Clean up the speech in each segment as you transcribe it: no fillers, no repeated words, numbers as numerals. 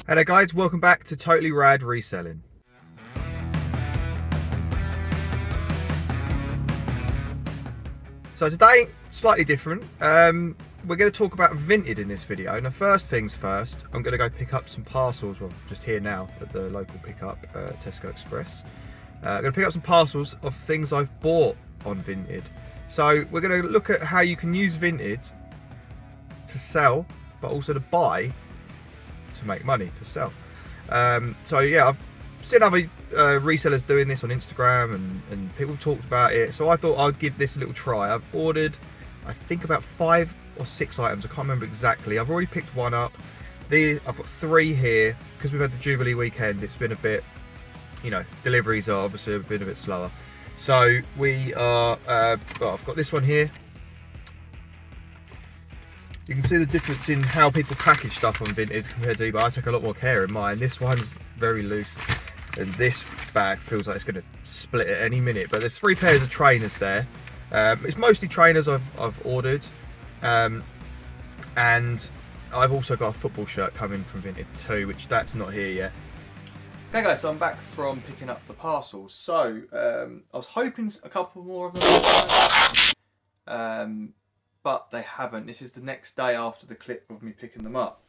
Hello guys, welcome back to Totally Rad Reselling. So today, slightly different. We're going to talk about Vinted in this video. Now first things first, I'm going to go pick up some parcels, well just here now at the local pickup, Tesco Express. I'm going to pick up some parcels of things I've bought on Vinted. So we're going to look at how you can use Vinted to sell, but also to buy to make money, to sell. So yeah, I've seen other resellers doing this on Instagram and people have talked about it. So I thought I'd give this a little try. I've ordered, I think about 5 or 6 items. I can't remember exactly. I've already picked one up. I've got 3 here because we've had the Jubilee weekend. It's been a bit, deliveries are obviously been a bit slower. So we are, I've got this one here. You can see the difference in how people package stuff on Vinted compared to eBay. I take a lot more care in mine. This one's very loose, and this bag feels like it's going to split at any minute. But there's 3 pairs of trainers there. It's mostly trainers I've ordered, and I've also got a football shirt coming from Vinted too, which that's not here yet. Okay guys, so I'm back from picking up the parcels. So I was hoping a couple more of them. But they haven't. This is the next day after the clip of me picking them up.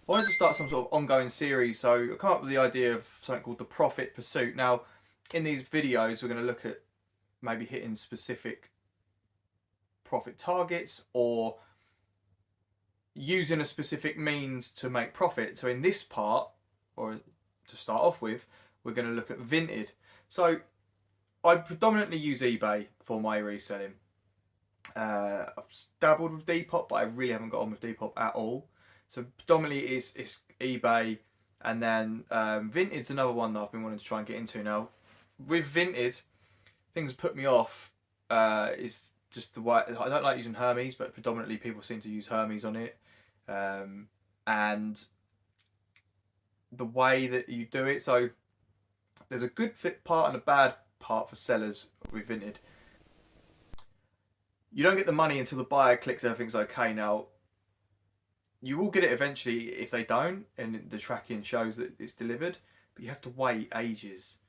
I wanted to start some sort of ongoing series, so I come up with the idea of something called the Profit Pursuit. Now, in these videos, we're going to look at maybe hitting specific profit targets or using a specific means to make profit. So in this part, or to start off with, we're going to look at Vinted. So I predominantly use eBay for my reselling. I've dabbled with Depop, but I really haven't got on with Depop at all. So predominantly it's eBay, and then Vinted's another one that I've been wanting to try and get into. Now with Vinted, things that put me off is just the way I don't like using Hermes, but predominantly people seem to use Hermes on it, and the way that you do it. So there's a good fit part and a bad part for sellers with Vinted. You don't get the money until the buyer clicks everything's okay. Now, you will get it eventually if they don't, and the tracking shows that it's delivered, but you have to wait ages.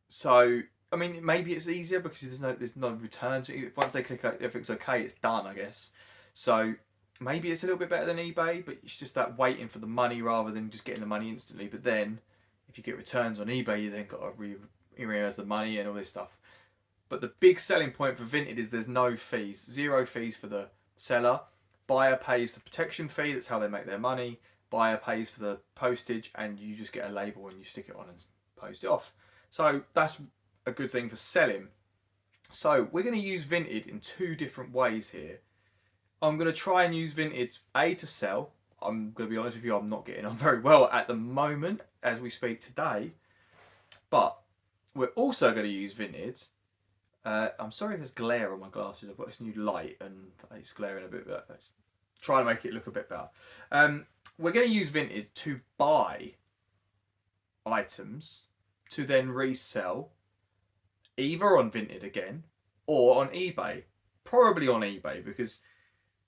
So, I mean, maybe it's easier because there's no returns. Once they click everything's okay, it's done, I guess. So, maybe it's a little bit better than eBay, but it's just that waiting for the money rather than just getting the money instantly. But then, if you get returns on eBay, you then got to realize the money and all this stuff. But the big selling point for Vinted is there's no fees, 0 fees for the seller. Buyer pays the protection fee, that's how they make their money. Buyer pays for the postage, and you just get a label and you stick it on and post it off. So that's a good thing for selling. So we're going to use Vinted in 2 different ways here. I'm going to try and use Vinted to sell. I'm going to be honest with you, I'm not getting on very well at the moment as we speak today. But we're also going to use Vinted. I'm sorry if there's glare on my glasses. I've got this new light and it's glaring a bit better. Try to make it look a bit better. We're going to use Vinted to buy items to then resell either on Vinted again or on eBay. Probably on eBay, because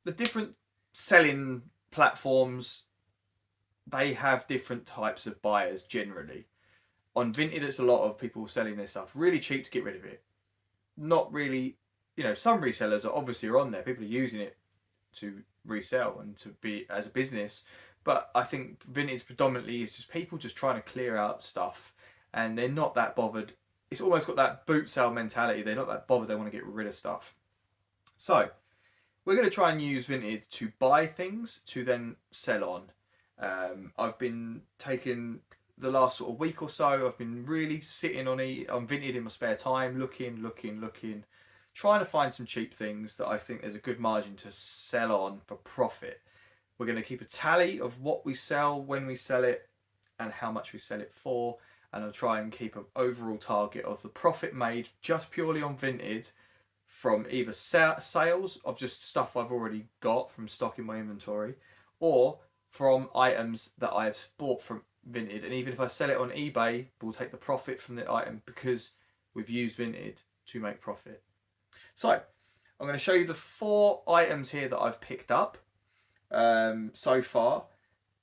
the different selling platforms, they have different types of buyers generally. On Vinted, it's a lot of people selling their stuff really cheap to get rid of it. Not really, some resellers are obviously on there. People are using it to resell and to be as a business. But I think Vintage predominantly is just people just trying to clear out stuff, and they're not that bothered. It's almost got that boot sale mentality. They're not that bothered. They want to get rid of stuff. So we're going to try and use Vintage to buy things to then sell on. I've been taking the last sort of week or so, I've been really sitting on Vinted in my spare time, looking, trying to find some cheap things that I think there's a good margin to sell on for profit. We're going to keep a tally of what we sell, when we sell it, and how much we sell it for, and I'll try and keep an overall target of the profit made just purely on Vinted from either sales of just stuff I've already got from stock in my inventory, or from items that I've bought from Vinted. And even if I sell it on eBay, we'll take the profit from the item because we've used Vinted to make profit. So I'm going to show you the 4 items here that I've picked up so far.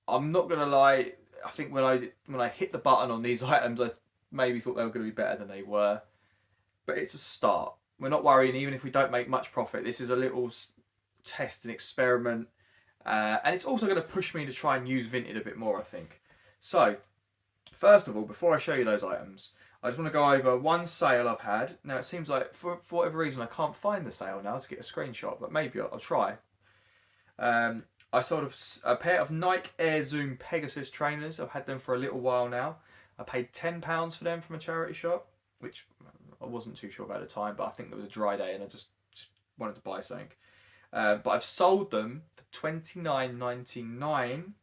I'm not gonna lie. I think when I hit the button on these items, I maybe thought they were going to be better than they were. But it's a start. We're not worrying, even if we don't make much profit. This is a little test and experiment, and it's also going to push me to try and use Vinted a bit more, I think. So, first of all, before I show you those items, I just want to go over one sale I've had. Now, it seems like for whatever reason I can't find the sale now to get a screenshot, but maybe I'll try. I sold a pair of Nike Air Zoom Pegasus trainers. I've had them for a little while now. I paid £10 for them from a charity shop, which I wasn't too sure about at the time, but I think there was a dry day and I just wanted to buy something. But I've sold them for £29.99,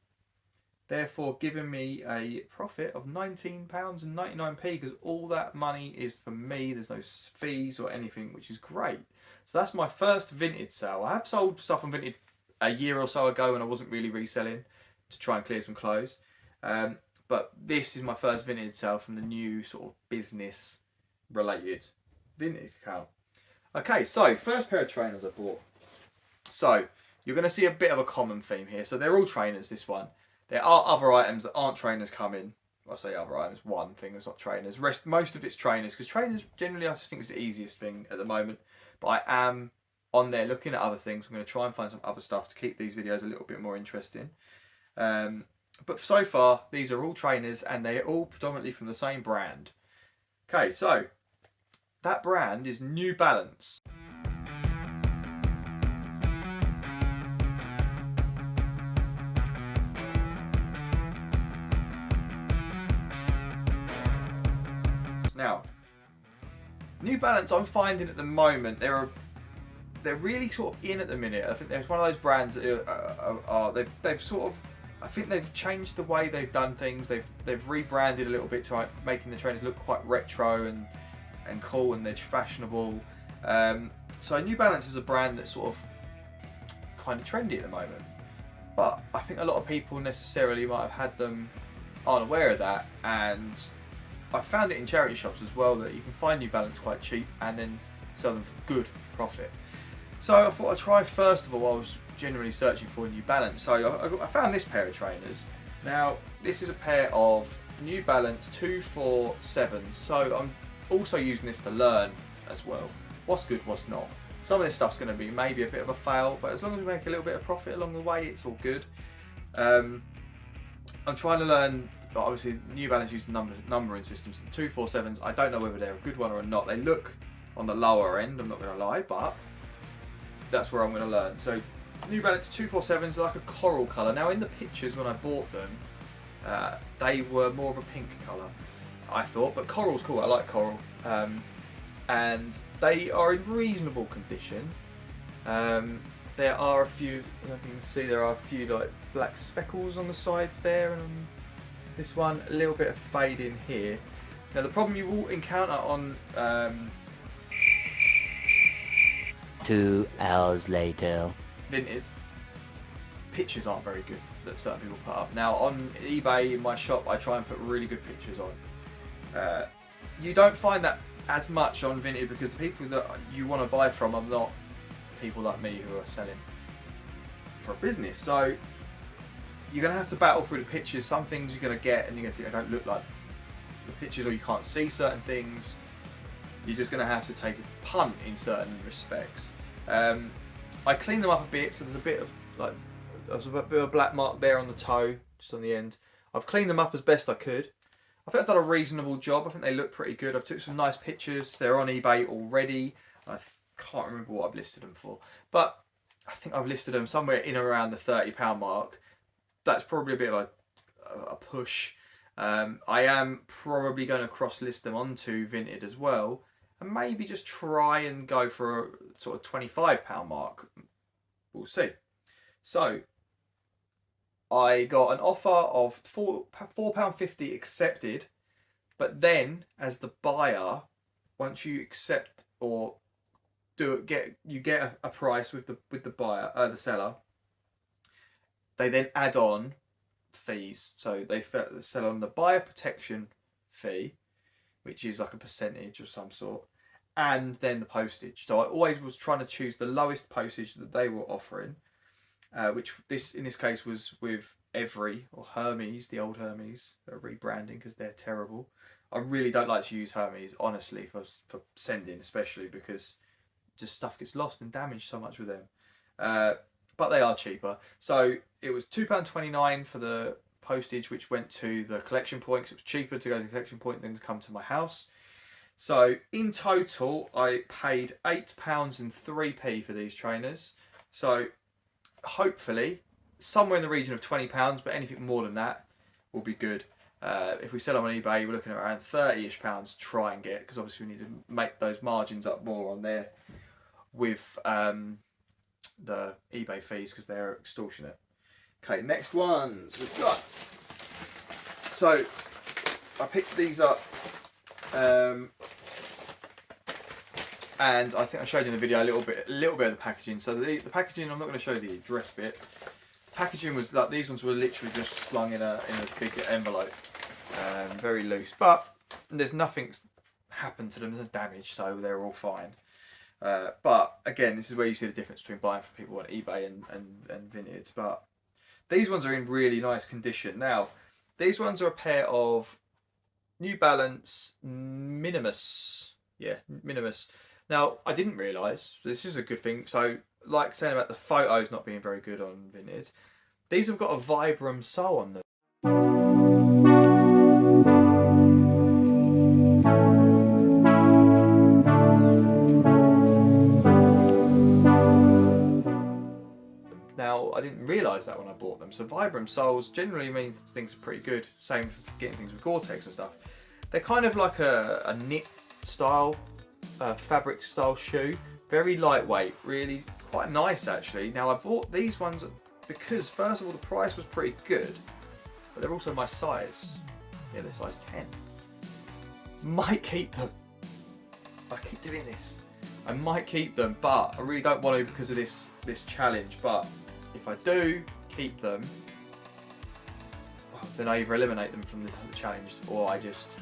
therefore giving me a profit of £19.99 because all that money is for me. There's no fees or anything, which is great. So that's my first Vinted sale. I have sold stuff on Vinted a year or so ago when I wasn't really reselling to try and clear some clothes. But this is my first Vinted sale from the new sort of business related Vinted account. Okay, so first pair of trainers I bought. So you're going to see a bit of a common theme here. So they're all trainers, this one. There are other items that aren't trainers coming. I say other items, one thing that's not trainers. Most of it's trainers, because trainers generally I just think is the easiest thing at the moment. But I am on there looking at other things. I'm going to try and find some other stuff to keep these videos a little bit more interesting. But so far, these are all trainers and they're all predominantly from the same brand. Okay, so that brand is New Balance. Now, New Balance, I'm finding at the moment they're really sort of in at the minute. I think there's one of those brands that they've sort of, I think they've changed the way they've done things. They've rebranded a little bit to making the trainers look quite retro and cool, and they're fashionable. So New Balance is a brand that's sort of kind of trendy at the moment. But I think a lot of people necessarily might have had them, aren't aware of that, and I found it in charity shops as well that you can find New Balance quite cheap and then sell them for good profit. So I thought I'd try first of all. I was generally searching for New Balance, so I found this pair of trainers. Now this is a pair of New Balance 247s. So I'm also using this to learn as well. What's good, what's not. Some of this stuff's going to be maybe a bit of a fail, but as long as we make a little bit of profit along the way, it's all good. I'm trying to learn. Obviously, New Balance uses numbering systems. The 247s, I don't know whether they're a good one or not. They look on the lower end, I'm not going to lie, but that's where I'm going to learn. So, New Balance 247s are like a coral colour. Now, in the pictures when I bought them, they were more of a pink colour, I thought, but coral's cool. I like coral. And they are in reasonable condition. There are a few, as you can see, there are a few like black speckles on the sides there, and this one, a little bit of fade in here. Now the problem you will encounter on 2 hours later, Vinted, pictures aren't very good that certain people put up. Now on eBay, in my shop, I try and put really good pictures on. You don't find that as much on Vinted because the people that you want to buy from are not people like me who are selling for a business. So you're going to have to battle through the pictures. Some things you're going to get and you're going to think they don't look like the pictures, or you can't see certain things. You're just going to have to take a punt in certain respects. I cleaned them up a bit, so there's a bit of black mark there on the toe, just on the end. I've cleaned them up as best I could. I think I've done a reasonable job. I think they look pretty good. I've took some nice pictures. They're on eBay already. I can't remember what I've listed them for, but I think I've listed them somewhere in around the £30 mark. That's probably a bit of a push. I am probably going to cross list them onto Vinted as well, and maybe just try and go for a sort of £25 mark. We'll see. So I got an offer of £4.50 accepted, but then as the buyer, once you accept or you get a price with the buyer, the seller. They then add on fees. So they sell on the buyer protection fee, which is like a percentage of some sort, and then the postage. So I always was trying to choose the lowest postage that they were offering. which in this case was with Every or Hermes, the old Hermes. They're rebranding because they're terrible. I really don't like to use Hermes, honestly, for sending, especially because just stuff gets lost and damaged so much with them. But they are cheaper. So it was £2.29 for the postage, which went to the collection point, because it was cheaper to go to the collection point than to come to my house. So in total, I paid £8.03 for these trainers. So hopefully, somewhere in the region of £20, but anything more than that will be good. If we sell them on eBay, we're looking at around £30ish to try and get, because obviously we need to make those margins up more on there with the eBay fees, because they're extortionate. Okay, next ones we've got. So I picked these up, and I think I showed you in the video a little bit of the packaging. So the packaging, I'm not going to show you the address bit. Packaging was like, these ones were literally just slung in a big envelope, very loose. But there's nothing happened to them, there's no damage, so they're all fine. But again, this is where you see the difference between buying from people on eBay and Vinted. But these ones are in really nice condition. Now, these ones are a pair of New Balance Minimus. Yeah, Minimus. Now, I didn't realise, so this is a good thing. So, like saying about the photos not being very good on Vinted, these have got a Vibram sole on them. Now, I didn't realise that when I bought them. So Vibram soles generally mean things are pretty good. Same for getting things with Gore-Tex and stuff. They're kind of like a knit style, fabric style shoe. Very lightweight, really quite nice actually. Now I bought these ones because first of all the price was pretty good, but they're also my size. Yeah, they're size 10. Might keep them. I keep doing this. I might keep them, but I really don't want to because of this challenge. But if I do keep them, then I either eliminate them from the challenge or I just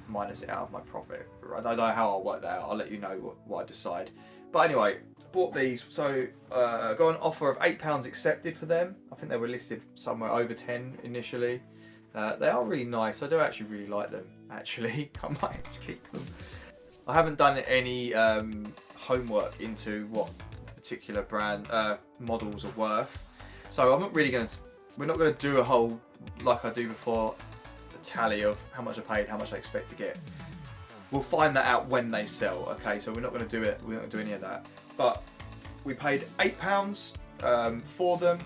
minus it out of my profit. I don't know how I'll work that out. I'll let you know what I decide. But anyway, bought these. So got an offer of £8 accepted for them. I think they were listed somewhere over 10 initially. They are really nice. I do actually really like them. Actually, I might actually keep them. I haven't done any homework into what particular brand models are worth, so I'm not really going to. We're not going to do a whole like I do before, a tally of how much I paid, how much I expect to get. We'll find that out when they sell. Okay, so we're not going to do it. We're not going to do any of that. But we paid £8 for them,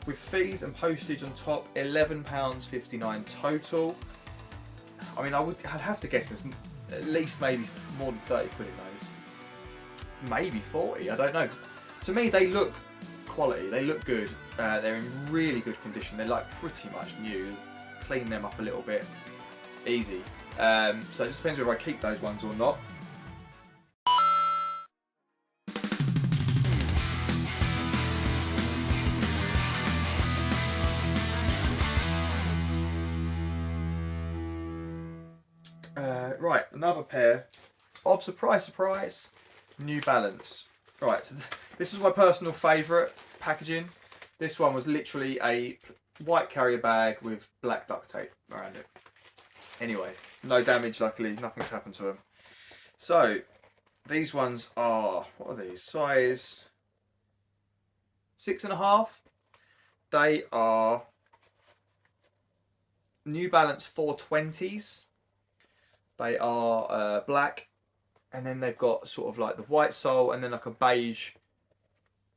with fees and postage on top, £11.59 total. I mean, I'd have to guess there's at least maybe more than 30 quid in those. Maybe 40, I don't know. To me, they look quality, they look good. They're in really good condition. They're like pretty much new. Clean them up a little bit, easy. So it just depends whether I keep those ones or not. Right, another pair of surprise, New Balance. Right, so this is my personal favourite packaging. This one was literally a white carrier bag with black duct tape around it. Anyway, no damage, luckily, nothing's happened to them. So, these ones are, what are these? Size 6.5. They are New Balance 420s. They are black, and then they've got sort of like the white sole and then like a beige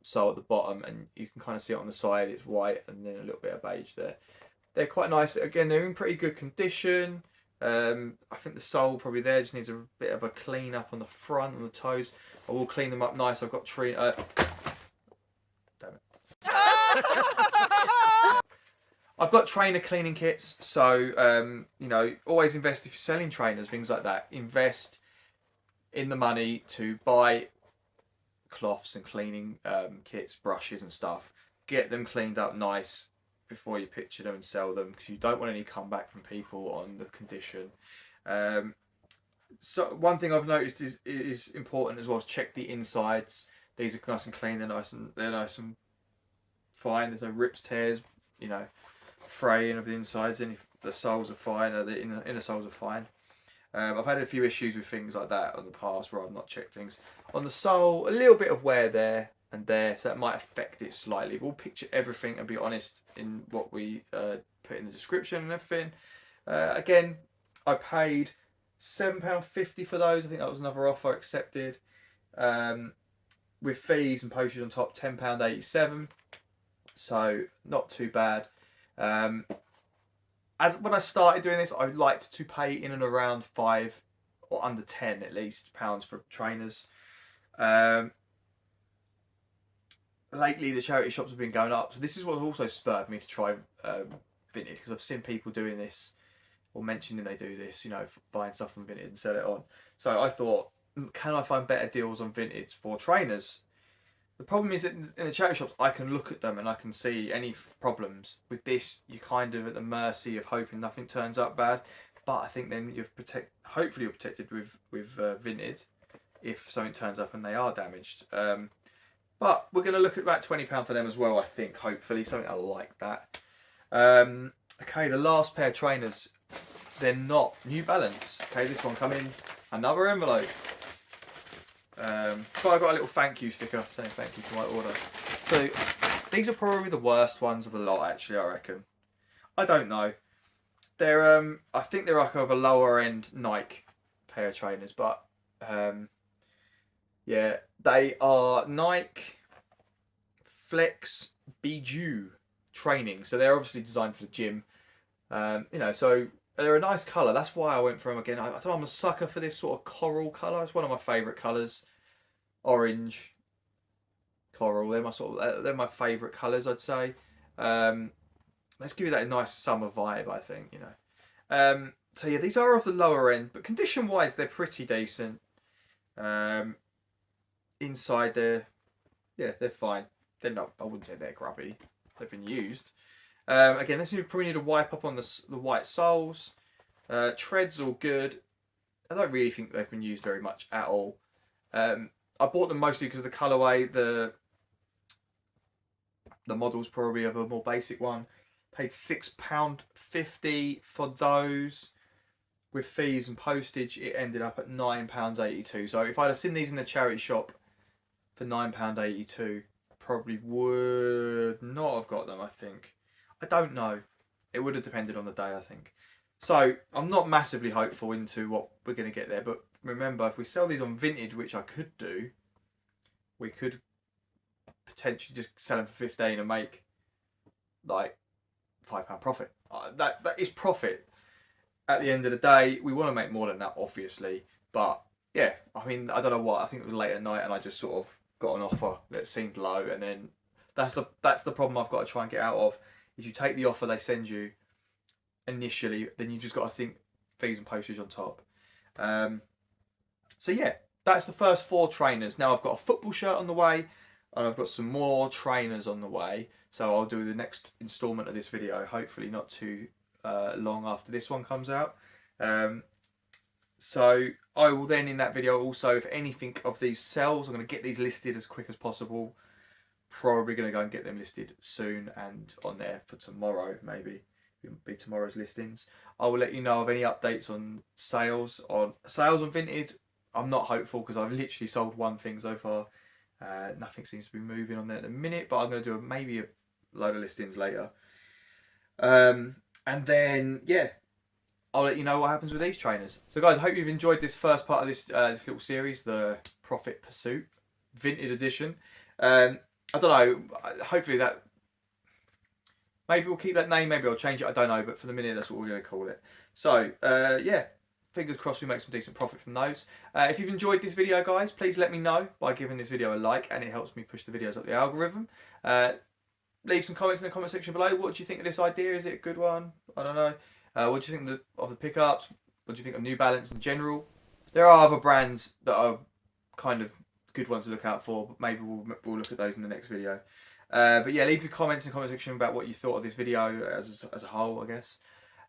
sole at the bottom, and you can kind of see it on the side, it's white and then a little bit of beige there. They're quite nice. Again, they're in pretty good condition. I think the sole probably there just needs a bit of a clean up on the front, on the toes. I will clean them up nice. I've got damn it. I've got trainer cleaning kits, so you know, always invest if you're selling trainers, things like that. Invest in the money to buy cloths and cleaning kits, brushes and stuff. Get them cleaned up nice before you picture them and sell them, because you don't want any comeback from people on the condition. So one thing I've noticed is important as well is check the insides. These are nice and clean. They're nice and fine. There's no rips, tears, you know, fraying of the insides. And if the soles are fine, or the inner soles are fine. I've had a few issues with things like that in the past where I've not checked things. On the sole, a little bit of wear there and there, so that might affect it slightly. We'll picture everything and be honest in what we put in the description and everything. Again, I paid £7.50 for those. I think that was another offer accepted. With fees and postage on top, £10.87. So not too bad. As when I started doing this, I liked to pay in and around 5 or under 10 at least pounds for trainers. Lately, the charity shops have been going up, so this is what also spurred me to try Vinted, because I've seen people doing this or mentioning they do this, you know, buying stuff from Vinted and sell it on. So I thought, can I find better deals on Vinted for trainers? The problem is that in the charity shops, I can look at them and I can see any problems. With this, you're kind of at the mercy of hoping nothing turns up bad. But I think then hopefully you're protected with Vinted if something turns up and they are damaged. But we're going to look at about £20 for them as well, I think, hopefully, something like that. Okay, the last pair of trainers, they're not New Balance. Okay, this one come in another envelope. But I got a little thank you sticker saying thank you for my order. So these are probably the worst ones of the lot, actually, I reckon. I don't know. They're I think they're like of a lower end Nike pair of trainers, but yeah, they are Nike Flex Bijou training. So they're obviously designed for the gym. You know, so they're a nice colour. That's why I went for them again. I don't know, I'm a sucker for this sort of coral colour. It's one of my favourite colours. Orange, coral. They're my favourite colours, I'd say. Let's give you that nice summer vibe, I think, you know. So yeah, these are of the lower end, but condition-wise, they're pretty decent. Inside, they're fine. They're not. I wouldn't say they're grubby. They've been used. Again, this you probably need to wipe up on the white soles. Treads all good. I don't really think they've been used very much at all. I bought them mostly because of the colourway. The model's probably of a more basic one. Paid £6.50 for those. With fees and postage, it ended up at £9.82. So if I'd have seen these in the charity shop for £9.82, probably would not have got them, I think. I don't know. It would have depended on the day, I think. So I'm not massively hopeful into what we're going to get there, but remember, if we sell these on Vinted, which I could do, we could potentially just sell them for 15 and make like £5 profit. That is profit. At the end of the day, we want to make more than that, obviously. But yeah, I mean, I don't know what. I think it was late at night, and I just sort of got an offer that seemed low, and then that's the problem I've got to try and get out of. Is you take the offer they send you initially, then you just got to think fees and postage on top. So yeah, that's the first 4 trainers. Now I've got a football shirt on the way, and I've got some more trainers on the way. So I'll do the next instalment of this video, hopefully not too long after this one comes out. So I will then in that video also, if anything of these sells, I'm going to get these listed as quick as possible. Probably going to go and get them listed soon and on there for tomorrow, maybe. It'll be tomorrow's listings. I will let you know of any updates on sales on Vinted. I'm not hopeful because I've literally sold one thing so far. Nothing seems to be moving on there at the minute, but I'm going to do maybe a load of listings later. And then, yeah, I'll let you know what happens with these trainers. So guys, I hope you've enjoyed this first part of this little series, the Profit Pursuit Vinted edition. I don't know, hopefully that, maybe we'll keep that name, maybe I'll change it, I don't know, but for the minute that's what we're going to call it. So, yeah, fingers crossed we make some decent profit from those. If you've enjoyed this video, guys, please let me know by giving this video a like, and it helps me push the videos up the algorithm. Leave some comments in the comment section below. What do you think of this idea? Is it a good one? I don't know. What do you think of the pickups? What do you think of New Balance in general? There are other brands that are kind of good ones to look out for, but maybe we'll look at those in the next video. But yeah, leave your comments in the comment section about what you thought of this video as a whole, I guess.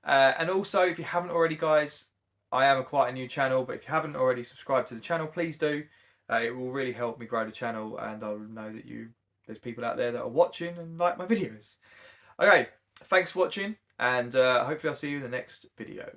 And also, if you haven't already, guys, I am quite a new channel, but if you haven't already subscribed to the channel, please do. It will really help me grow the channel, and I'll know that you there's people out there that are watching and like my videos. Okay, thanks for watching, and hopefully I'll see you in the next video.